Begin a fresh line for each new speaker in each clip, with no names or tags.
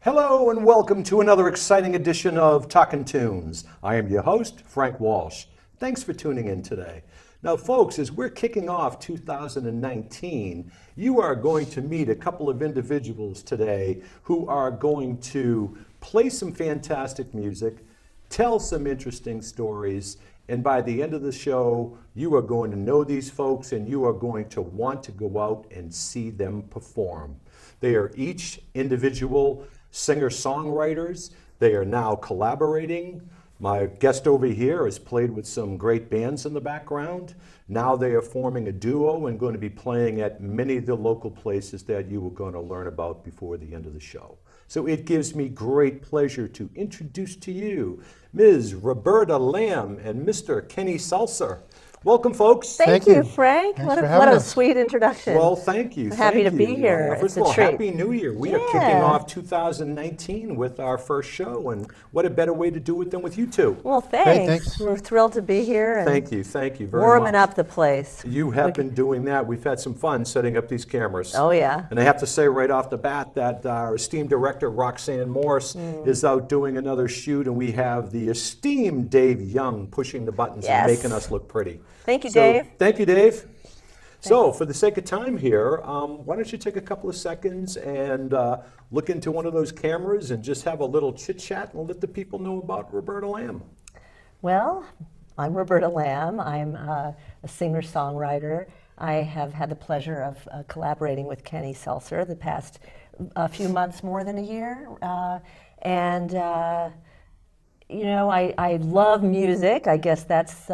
Hello and welcome to another exciting edition of Talkin' Tunes. I am your host, Frank Walsh. Thanks for tuning in today. Now folks, as we're kicking off 2019, you are going to meet a couple of individuals today who are going to play some fantastic music, tell some interesting stories, and by the end of the show, you are going to know these folks and you are going to want to go out and see them perform. They are each individual singer-songwriters. They are now collaborating. My guest over here has played with some great bands in the background. Now they are forming a duo and going to be playing at many of the local places that you are going to learn about before the end of the show. So it gives me great pleasure to introduce to you Ms. Roberta Lamb and Mr. Kenny Selcer. Welcome, folks.
Thank you, Frank. What a sweet introduction.
Well, thank you.
I'm happy to be here.
First of all, Happy New Year. We are kicking off 2019 with our first show, and what a better way to do it than with you two.
Well, thanks. We're thrilled to be here. And
thank you very much.
Warming up the place.
You have been doing that. We've had some fun setting up these cameras.
Oh, yeah.
And I have to say right off the bat that our esteemed director, Roxanne Morse, is out doing another shoot, and we have the esteemed Dave Young pushing the buttons and making us look pretty.
Thank you, Dave.
Thank you, Dave. Thanks. So, for the sake of time here, why don't you take a couple of seconds and look into one of those cameras and just have a little chit-chat and let the people know about Roberta Lamb.
Well, I'm Roberta Lamb. I'm a singer-songwriter. I have had the pleasure of collaborating with Kenny Selcer the past few months, more than a year. You know, I love music. I guess that's,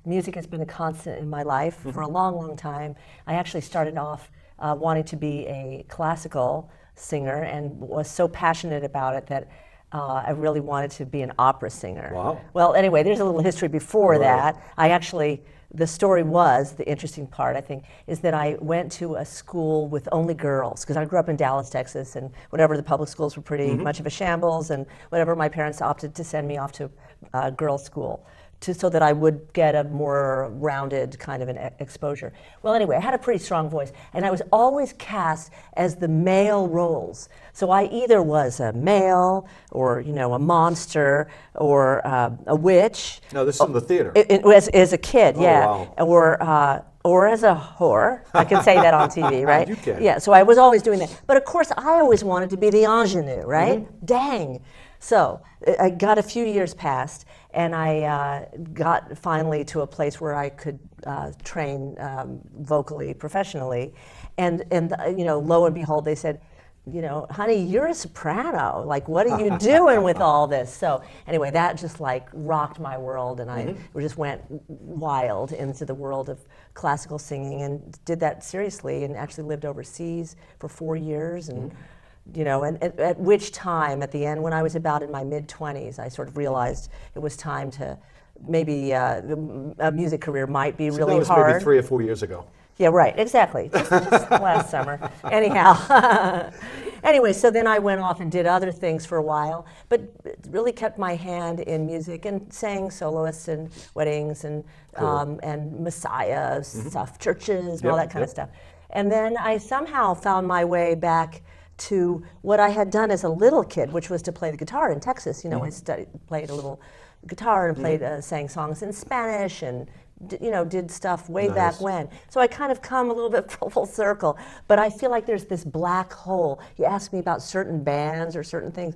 music has been a constant in my life for a long, long time. I actually started off wanting to be a classical singer and was so passionate about it that I really wanted to be an opera singer.
Wow.
Well, anyway, there's a little history before that. The story was, the interesting part, I think, is that I went to a school with only girls, because I grew up in Dallas, Texas, and whatever, the public schools were pretty much of a shambles, and whatever, my parents opted to send me off to girls' school so that I would get a more rounded kind of an exposure. Well, anyway, I had a pretty strong voice, and I was always cast as the male roles. So I either was a male, or a monster, or a witch.
No, this is in the theater.
As a kid,
Wow.
Or as a whore. I can say that on TV, right?
You can.
Yeah, so I was always doing that. But of course, I always wanted to be the ingenue, right? Dang. So I got a few years past, and I got finally to a place where I could train vocally, professionally. And lo and behold, they said, honey, you're a soprano. Like, what are you doing with all this? So anyway, that just like rocked my world, and I just went wild into the world of classical singing and did that seriously, and actually lived overseas for 4 years. And and at which time, at the end, when I was about in my mid-20s, I sort of realized it was time to maybe a music career might be really hard.
That was maybe 3 or 4 years ago.
Yeah, right, exactly. Just last summer. Anyhow. Anyway, so then I went off and did other things for a while, but really kept my hand in music and sang soloists and weddings and Messiah stuff, churches and all that kind of stuff. And then I somehow found my way back to what I had done as a little kid, which was to play the guitar in Texas. I played a little guitar and sang songs in Spanish and did stuff way back when. So I kind of come a little bit full circle, but I feel like there's this black hole. You ask me about certain bands or certain things.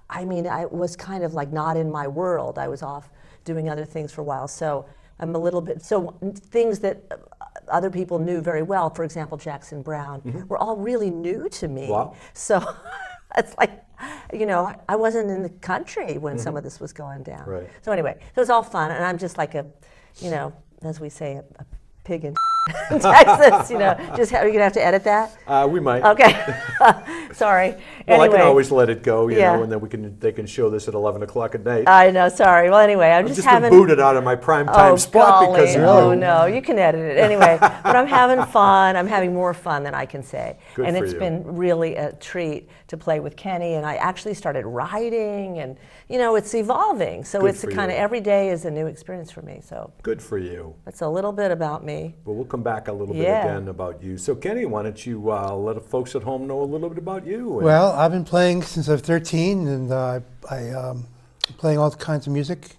I mean, I was kind of like not in my world. I was off doing other things for a while. So I'm a little bit, so things that other people knew very well, for example, Jackson Browne, were all really new to me.
Wow.
So it's like, I wasn't in the country when some of this was going down.
Right.
So anyway, so it's all fun, and I'm just like a, as we say, a pig in Texas, just are you gonna have to edit that?
We might.
Okay. Sorry.
Well,
anyway,
I can always let it go, and then they can show this at 11 o'clock at night.
I know. Sorry. Well, anyway, I'm just
been booted out of my prime time spot because of you.
Oh no, you can edit it anyway. But I'm having fun. I'm having more fun than I can say,
Good for
it's
you.
been really a treat to play with Kenny. And I actually started writing, and it's evolving. So
Good
it's
for
kind of
you.
every day is a new experience for me. So
Good for you.
that's a little bit about me.
But we'll come back a little bit
Yeah.
again about you. So Kenny, why don't you let the folks at home know a little bit about you?
Well, I've been playing since I was 13, and I'm playing all kinds of music.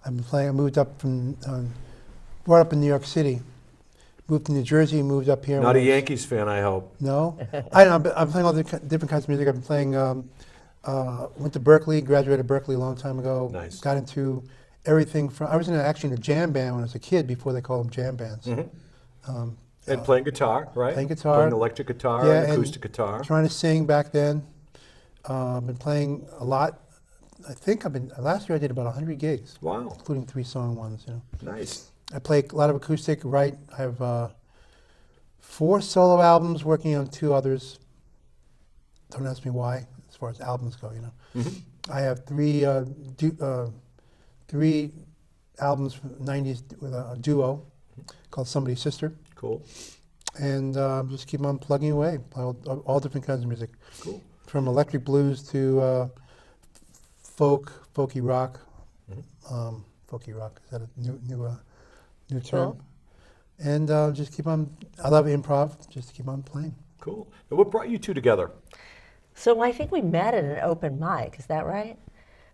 I've been playing. I moved up from, brought up in New York City, moved to New Jersey, moved up here.
Not a Yankees fan, I hope.
No, I'm playing all the different kinds of music. I've been playing. Went to Berkeley, graduated Berkeley a long time ago.
Nice.
Got into everything from. I was actually in a jam band when I was a kid before they called them jam bands.
And playing guitar, right?
Playing guitar.
Playing electric guitar
Yeah,
and
and
acoustic guitar.
Trying to sing back then. Been playing a lot. I think last year I did about 100 gigs.
Wow.
Including 3-song ones, you know.
Nice.
I play a lot of acoustic, I have 4 solo albums, working on 2 others. Don't ask me why, as far as albums go, you know. I have 3 albums from the 90s with a duo called Somebody's Sister.
Cool.
And just keep on plugging away, play all different kinds of music.
Cool.
From electric blues to folky rock. Folky rock, is that a new term?
Cool.
And just keep on, I love improv, just keep on playing.
Cool. And what brought you two together?
So I think we met at an open mic, is that right?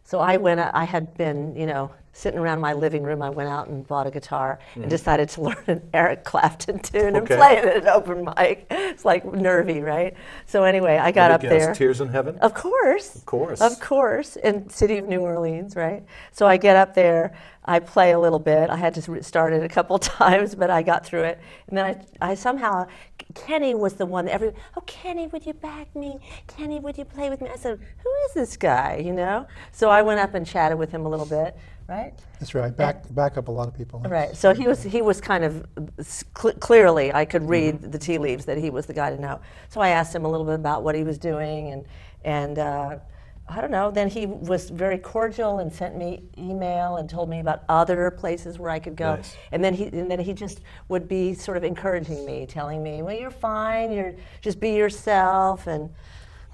So I had been, you know, sitting around my living room. I went out and bought a guitar and decided to learn an Eric Clapton tune and play it at an open mic. It's like nervy, right? So anyway, I got up there.
Tears in Heaven?
Of course.
Of course.
Of course, in city of New Orleans, right? So I get up there, I play a little bit. I had to start it a couple times, but I got through it. And then I somehow, Kenny was the one, oh, Kenny, would you back me? Kenny, would you play with me? I said, who is this guy, you know? So I went up and chatted with him a little bit, right?
That's right, back up a lot of people.
Right, so he was kind of, clearly I could read the tea leaves that he was the guy to know. So I asked him a little bit about what he was doing, and I don't know, then he was very cordial and sent me email and told me about other places where I could go.
Nice.
And then he just would be sort of encouraging me, telling me, well, you're fine, just be yourself, and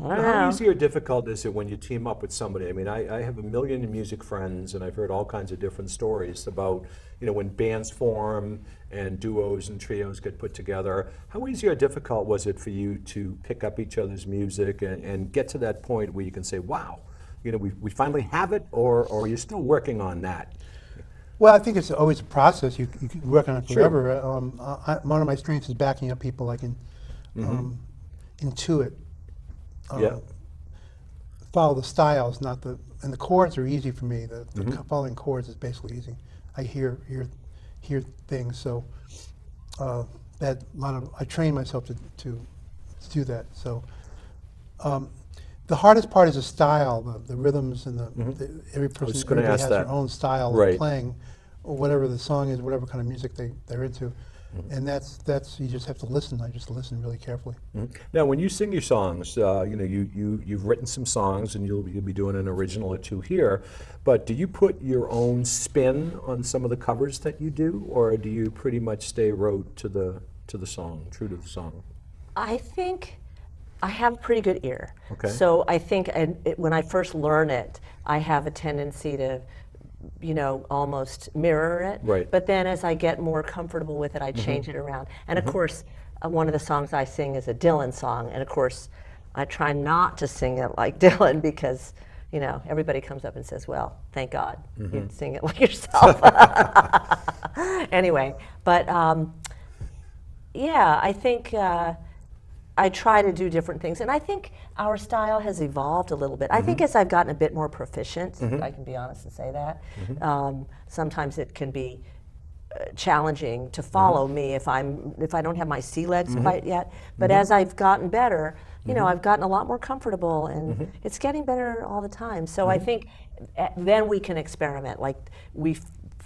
I don't know.
How easy or difficult is it when you team up with somebody? I mean, I have a million music friends, and I've heard all kinds of different stories about, you know, when bands form and duos and trios get put together. How easy or difficult was it for you to pick up each other's music and get to that point where you can say, wow, you know, we finally have it, or you're still working on that?
Well, I think it's always a process. You can work on it
Sure.
forever. One of my strengths is backing up people. I can intuit.
Yeah.
Follow the styles, and the chords are easy for me. The following chords is basically easy. I hear things, so I train myself to do that. So the hardest part is the style, the rhythms, and every person everybody has their own style of playing, or whatever the song is, whatever kind of music they're into. And that's you just have to listen. I just listen really carefully.
Now, when you sing your songs, you know, you've written some songs, and you'll be doing an original or two here. But do you put your own spin on some of the covers that you do, or do you pretty much stay wrote to the song, true to the song?
I think I have a pretty good ear.
Okay.
So I think when I first learn it, I have a tendency to, you know, almost mirror it.
Right.
But then as I get more comfortable with it, I change it around. And of course, one of the songs I sing is a Dylan song. And of course, I try not to sing it like Dylan because, you know, everybody comes up and says, well, thank God you sing it like yourself. Anyway, but yeah, I think I try to do different things. And I think our style has evolved a little bit. I think as I've gotten a bit more proficient, I can be honest and say that, sometimes it can be challenging to follow me if I don't have my sea legs quite yet. But as I've gotten better, you know, I've gotten a lot more comfortable, and it's getting better all the time. So I think then we can experiment, like we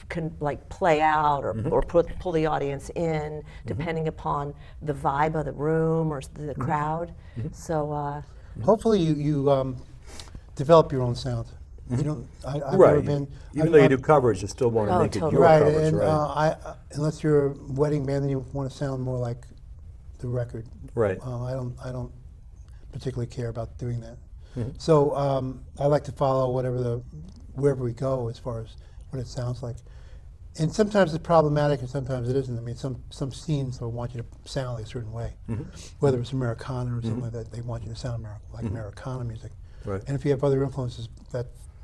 can like play out or pull the audience in depending upon the vibe of the room or the crowd. So
Hopefully you develop your own sound. You don't. I've
Right.
never been.
Even though you do covers, you still want to
Oh,
make it
totally.
your
Right,
covers,
and
right?
unless you're a wedding band, then you want to sound more like the record.
Right.
I don't particularly care about doing that. So I like to follow wherever we go as far as what it sounds like. And sometimes it's problematic and sometimes it isn't. I mean, some scenes will want you to sound like a certain way. Whether it's Americana or something like that, they want you to sound like Americana music.
Right.
And if you have other influences,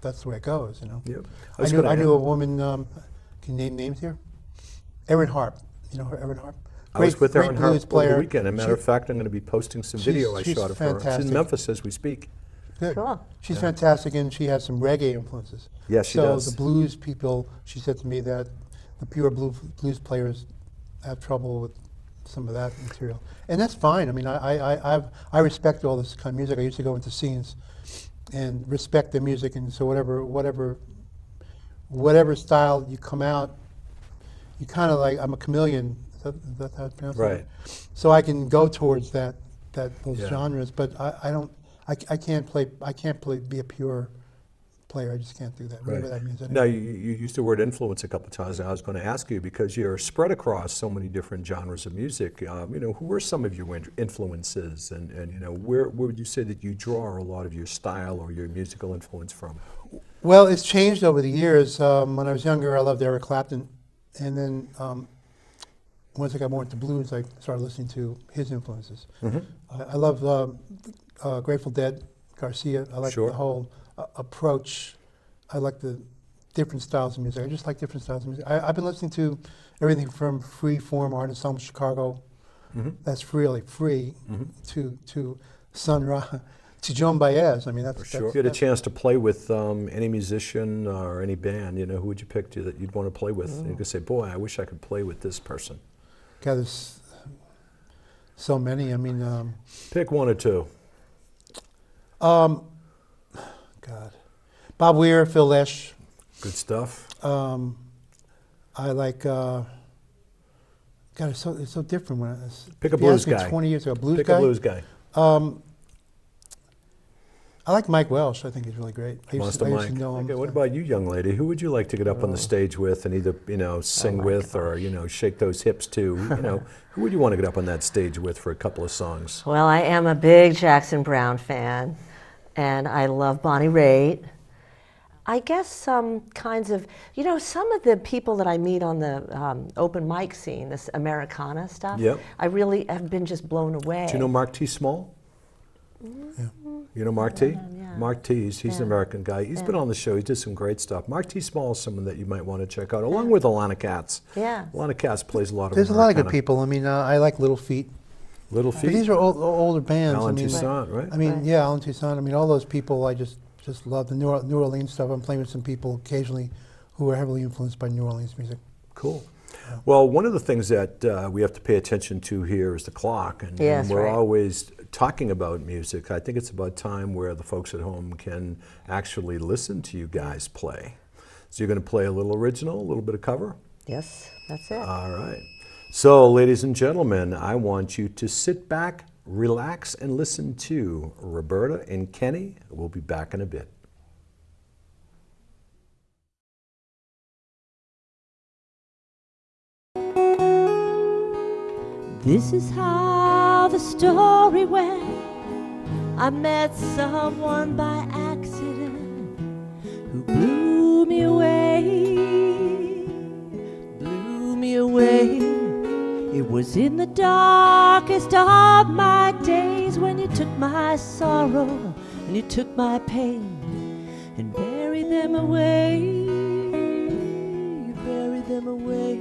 that's the way it goes, you know.
Yep.
I knew a woman, can you name names here? Erin Harp. You know her, Erin Harp?
I was with Erin Harp over the weekend. As a matter of fact, I'm going to be posting some video I shot of her. She's in Memphis as we speak.
Good.
Cool.
She's fantastic, and she has some reggae influences.
Yes, she does.
So the blues people, she said to me that the pure blues players have trouble with some of that material, and that's fine. I mean, I respect all this kind of music. I used to go into scenes and respect the music, and so whatever style you come out, you kind of like, I'm a chameleon. Is that how it's pronounced?
Right.
So I can go towards those genres, but I can't be a pure player. I just can't do that. Whatever that means. Anyway.
Now, you used the word influence a couple of times, and I was going to ask you, because you're spread across so many different genres of music, you know, who are some of your influences, and you know, where would you say that you draw a lot of your style or your musical influence from?
Well, it's changed over the years. When I was younger, I loved Eric Clapton, and then once I got more into blues, I started listening to his influences. I love Grateful Dead, Garcia. I like the whole approach. I like the different styles of music. I just like different styles of music. I've been listening to everything from free form artists from Chicago, that's really free, to Sun Ra, to Joan Baez. I mean, that's
If you had a chance to play with any musician or any band, you know, who would you pick that you'd want to play with? And you could say, boy, I wish I could play with this person.
God, there's so many. I mean,
pick one or two.
God, Bob Weir, Phil Lesh.
Good stuff.
I like. God, it's so different when
pick a blues guy.
20 years ago,
pick a blues guy.
I like Mike Walsh. I think he's really great. I used to know him.
Okay, what about you, young lady? Who would you like to get up on the stage with and either, you know, sing with or, you know, shake those hips to? You know, who would you want to get up on that stage with for a couple of songs?
Well, I am a big Jackson Browne fan, and I love Bonnie Raitt. I guess some kinds of, you know, some of the people that I meet on the open mic scene, this Americana stuff, I really have been just blown away.
Do you know Mark T. Small?
Yeah.
You know Mark T? Mark T, he's an American guy. He's been on the show. He did some great stuff. Mark T. Small is someone that you might want to check out, along with Alana Katz.
Yeah.
Alana Katz plays a lot of
There's a lot of good people. I mean, I like Little Feat.
Little Feat?
But these are older bands.
Alan Toussaint, right?
I mean, yeah, Alan Toussaint. I mean, all those people, I just love the New Orleans stuff. I'm playing with some people occasionally who are heavily influenced by New Orleans music.
Cool. Well, one of the things that we have to pay attention to here is the clock, and we're always talking about music. I think it's about time where the folks at home can actually listen to you guys play. So you're going to play a little original, a little bit of cover?
Yes, that's it.
All right. So, ladies and gentlemen, I want you to sit back, relax, and listen to Roberta and Kenny. We'll be back in a bit.
This is how the story went. I met someone by accident who blew me away, blew me away. It was in the darkest of my days when you took my sorrow and you took my pain and buried them away, you buried them away.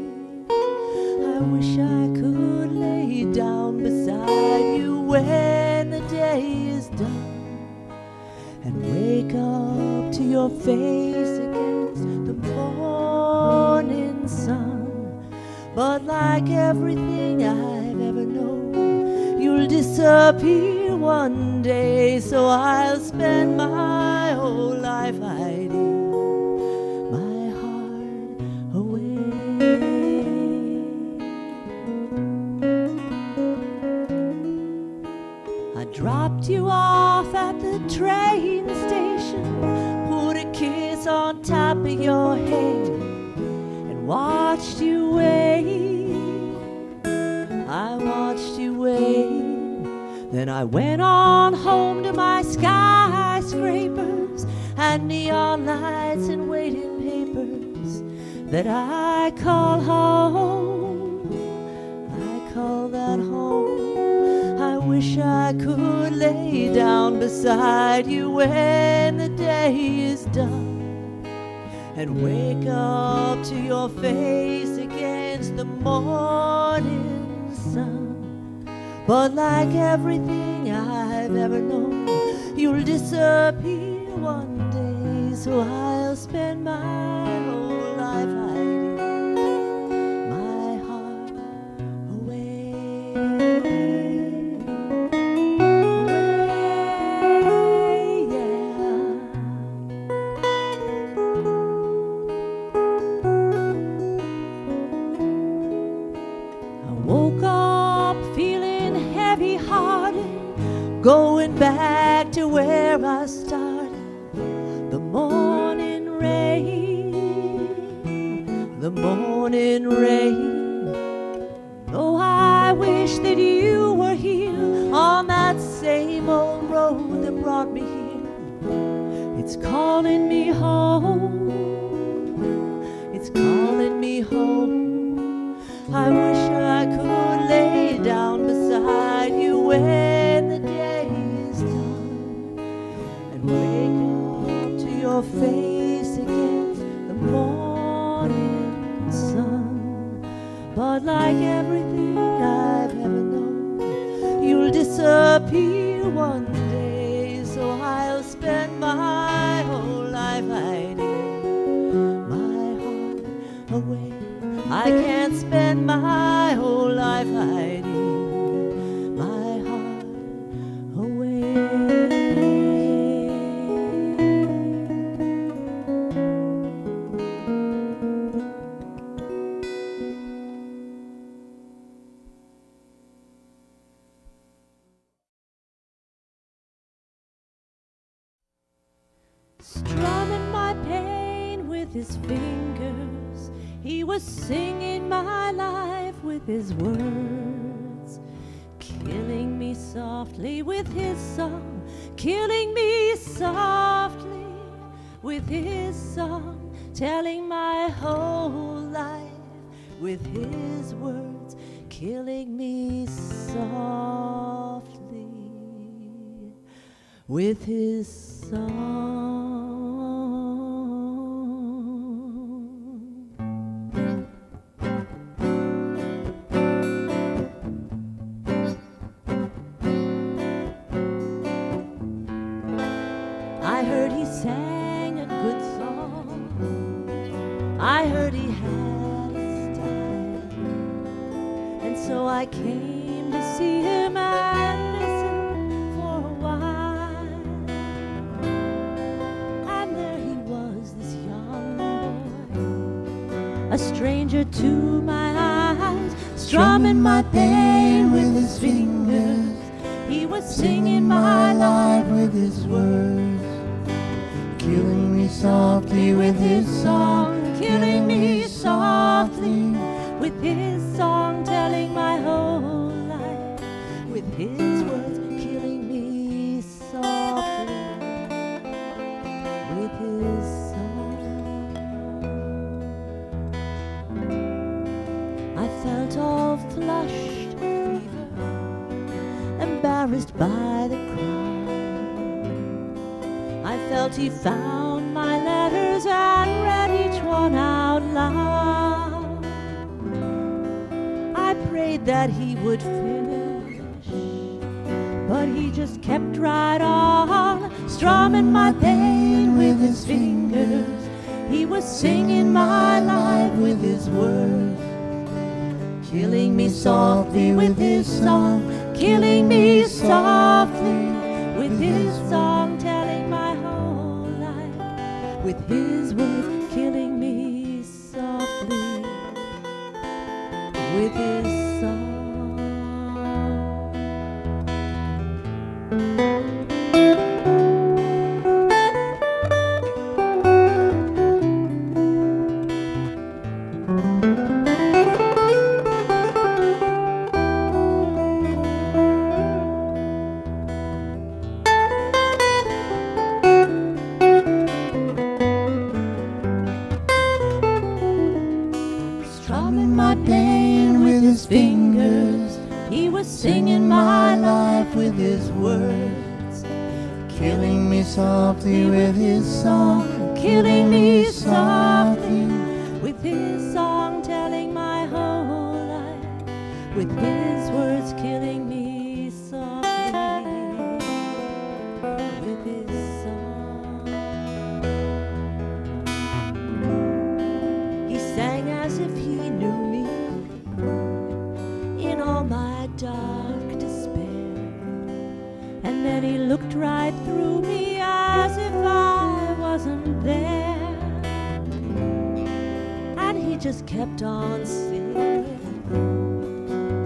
I wish I could lay down beside you when the day is done and wake up to your face against the morning sun. But like everything I've ever known, you'll disappear one day, so I'll spend my whole life hiding my heart away. Dropped you off at the train station, put a kiss on top of your head, and watched you wait. I watched you wait. Then I went on home to my skyscrapers and neon lights and waiting papers. that I call home. I call that home. I wish I could lay down beside you when the day is done and wake up to your face against the morning sun. But like everything I've ever known, you'll disappear one day, so I'll spend my whole life hiding my heart away. I woke up feeling heavy-hearted, going back to where I started. The morning rain. Oh, I wish that you were here on that same old road that brought me here. It's calling me home. It's calling me home. I wish I could lay down beside you when the day is done and wake up to your face against the morning sun. But like everything I've ever known, you'll disappear one day, so I'll spend my whole life hiding my heart away. I can't spend my whole life hiding my heart away. Strumming my pain with his fingers, he was singing my life with his words, killing me softly with his song, killing me softly with his song, telling my whole life with his words, killing me softly with his song. I heard he sang a good song. I heard he had a style. And so I came to see him and listen for a while. And there he was, this young boy, a stranger to my eyes, strumming my pain with his fingers. He was singing my life with his words, killing me softly with his song, killing me softly with his song, telling my whole life with his words, killing me softly with his song. I felt all flushed with fever, embarrassed by the crowd. I felt he found my letters and read each one out loud. I prayed that he would finish, but he just kept right on, strumming my pain with his fingers. He was singing my life with his words, killing me softly with his song, killing me softly with his song, telling my whole life with his words, killing me softly with his song. killing me softly with his song, killing me softly with his song, telling my whole life, with his words killing me softly with his song. He sang as if he knew me in all my dark despair, and then he looked right through me as if I wasn't there, and he just kept on singing,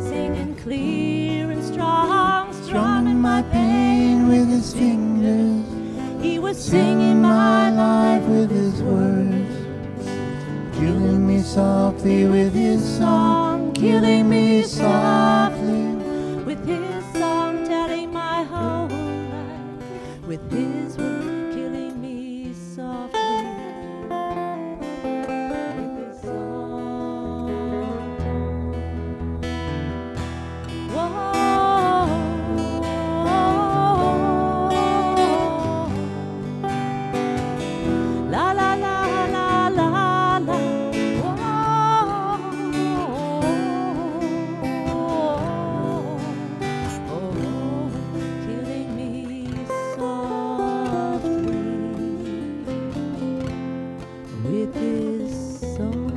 singing clear and strong, strumming my pain with his fingers. He was singing my life with his words, killing me softly with his song, killing me softly with his song, telling my whole life with his word, killing me softly with his song. Whoa. La la la la la la. Killing me softly with his song.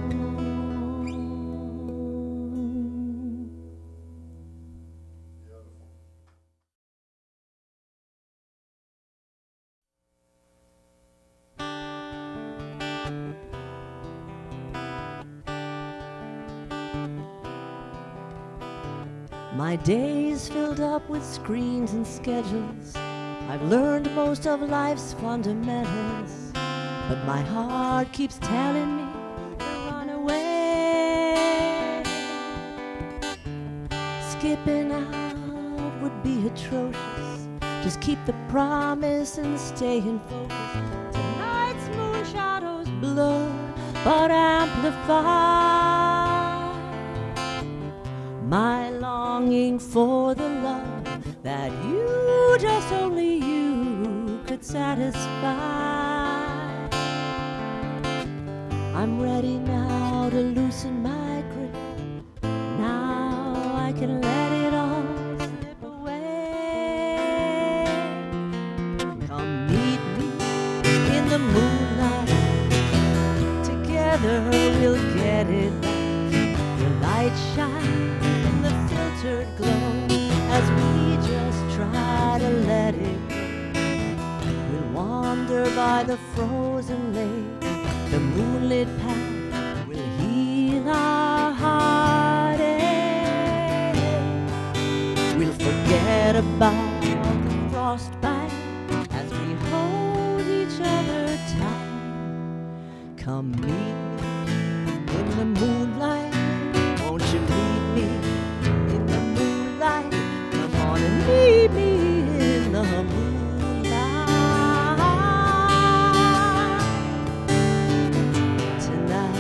My days filled up with screens and schedules. I've learned most of life's fundamentals, but my heart keeps telling me to run away. Skipping out would be atrocious. Just keep the promise and stay in focus. Tonight's moon shadows blur, but amplify my longing for the love that you, just only you, could satisfy. I'm ready now to loosen my grip. Now I can let it all slip away. Come meet me in the moonlight. Together we'll get it right. Your light shine glow as we just try to let it go. We'll wander by the frozen lake. The moonlit path will heal our heartache. We'll forget about the frostbite as we hold each other tight. Come meet me in the moonlight. Won't you meet me? Meet me in the moonlight tonight.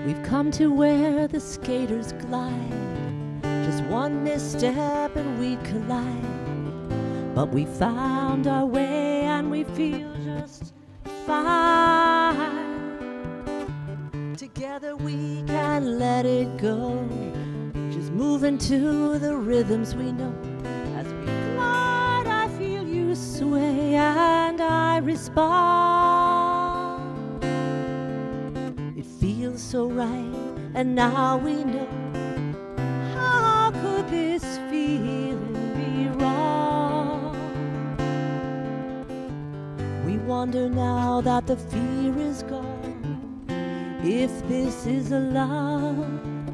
We've come to where the skaters glide. Just one misstep and we'd collide. But we found our way and we feel just fine. Together we can let it go. Just moving to the rhythms we know. As we glide, I feel you sway and I respond. It feels so right, and now we know. How could this feeling be wrong? We wonder now that the fear is gone, if this is a love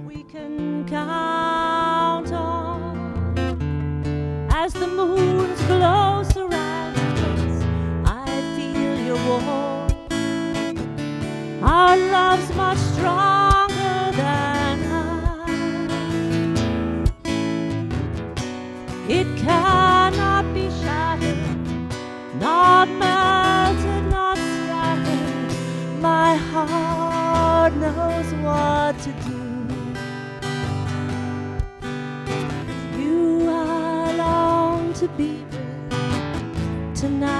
we can count on. As the moon's glow surrounds us, I feel your warmth. Our love's much stronger than ice. It cannot be shattered, not melted, not scattered. My heart Lord knows what to do. You I long to be with tonight.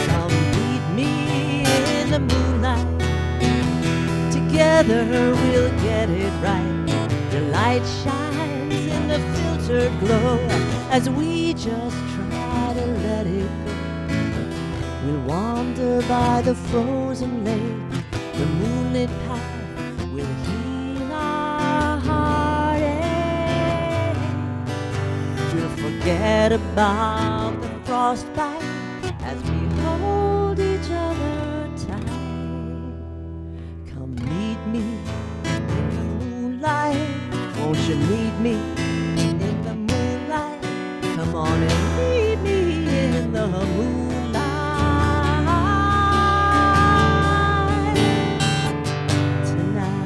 Come meet me in the moonlight. Together we'll get it right. The light shines in the filtered glow as we just try to let it go. We'll wander by the frozen lake. The moonlit path will heal our heartache. We'll forget about the frostbite as we hold each other tight. Come meet me in the moonlight. Won't you meet me in the moonlight? Come on and meet me in the moonlight tonight.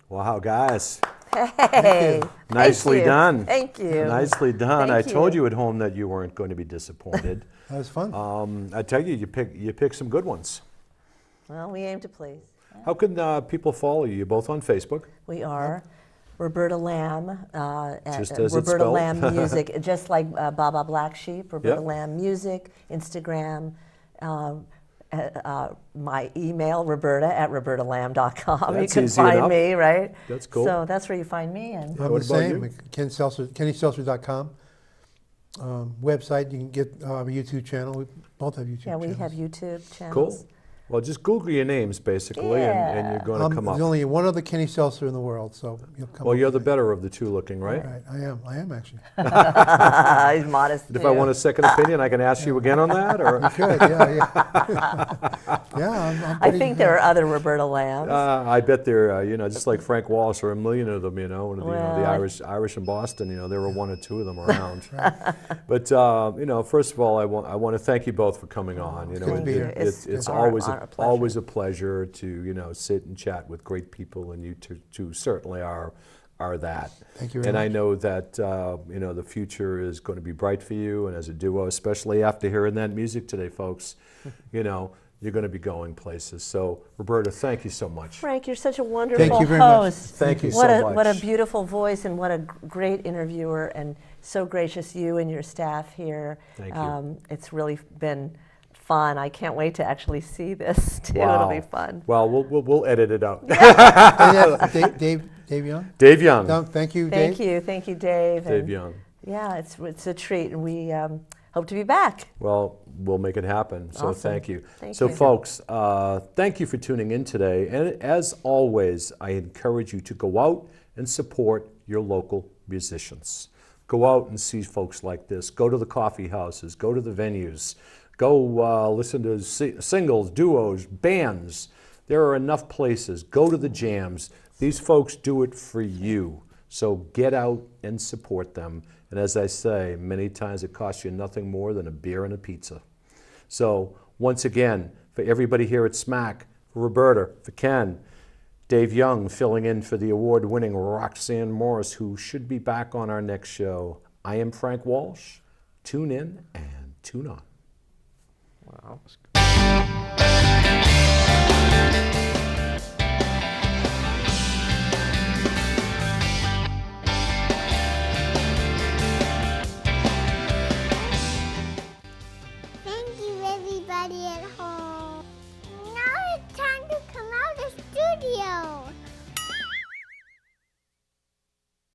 Wow, guys.
Hey,
Nicely
thank you.
done.
Thank you.
Nicely done.
Thank
I told
you.
you at home that you weren't going to be disappointed.
That was fun.
I tell you, you pick some good ones.
Well, we aim to please.
How can people follow you? You're both on Facebook.
We are Roberta Lamb,
Just
at
as it's
Roberta
spelled.
Lamb Music, just like Baba Black Sheep, Roberta
Yep.
Lamb Music, Instagram, my email, roberta@robertalamb.com. You
That's
can
easy
find
enough.
me, right?
That's cool.
So that's where you find me. And
I'm
what
the
about
same.
you?
KennySelcer.com. Website, you can get our YouTube channel. We both have YouTube
yeah, we
channels.
have YouTube channels.
Cool. Well, just Google your names, basically, and you're going to come up.
There's only one other Kenny Selcer in the world, so you'll come
Well,
up
you're
with
the
it.
better of the two looking, right?
Right, I am actually.
He's modest.
If I want a second opinion, I can ask you again on that? Or
Good, yeah. Yeah, I'm
I
pretty-
think there are other Roberta Lambs.
I bet there, just like Frank Walsh, or a million of them, the
Well,
Irish in Boston, there were one or two of them around. But first of all, I want to thank you both for coming on.
good to be here.
It's
our
always
honor, pleasure.
always a pleasure to sit and chat with great people, and you two certainly are that.
Thank you very
And I
much.
know that the future is going to be bright for you, and as a duo, especially after hearing that music today, folks, you're going to be going places. So, Roberta, thank you so much.
Frank, you're such a wonderful
Thank you very much.
host.
Thank you
What
so
a
much.
what a beautiful voice and what a great interviewer, and so gracious, you and your staff here.
Thank you.
It's really been fun. I can't wait to actually see this too.
Wow.
It'll be fun.
Well, we'll edit it out.
And that's Dave Young.
Dave Young.
No, thank you, Dave.
Thank you, Dave.
Dave
and
Young.
Yeah, it's a treat, and we hope to be back.
Well, we'll make it happen. So
Awesome.
thank you.
Thank
so
you.
folks, thank you for tuning in today. And as always, I encourage you to go out and support your local musicians. Go out and see folks like this. Go to the coffee houses. Go to the venues. Go listen to singles, duos, bands. There are enough places. Go to the jams. These folks do it for you. So get out and support them. And as I say, many times it costs you nothing more than a beer and a pizza. So once again, for everybody here at SMAC, for Roberta, for Ken, Dave Young filling in for the award-winning Roxanne Morris, who should be back on our next show. I am Frank Walsh. Tune in and tune on.
Wow.
That's good.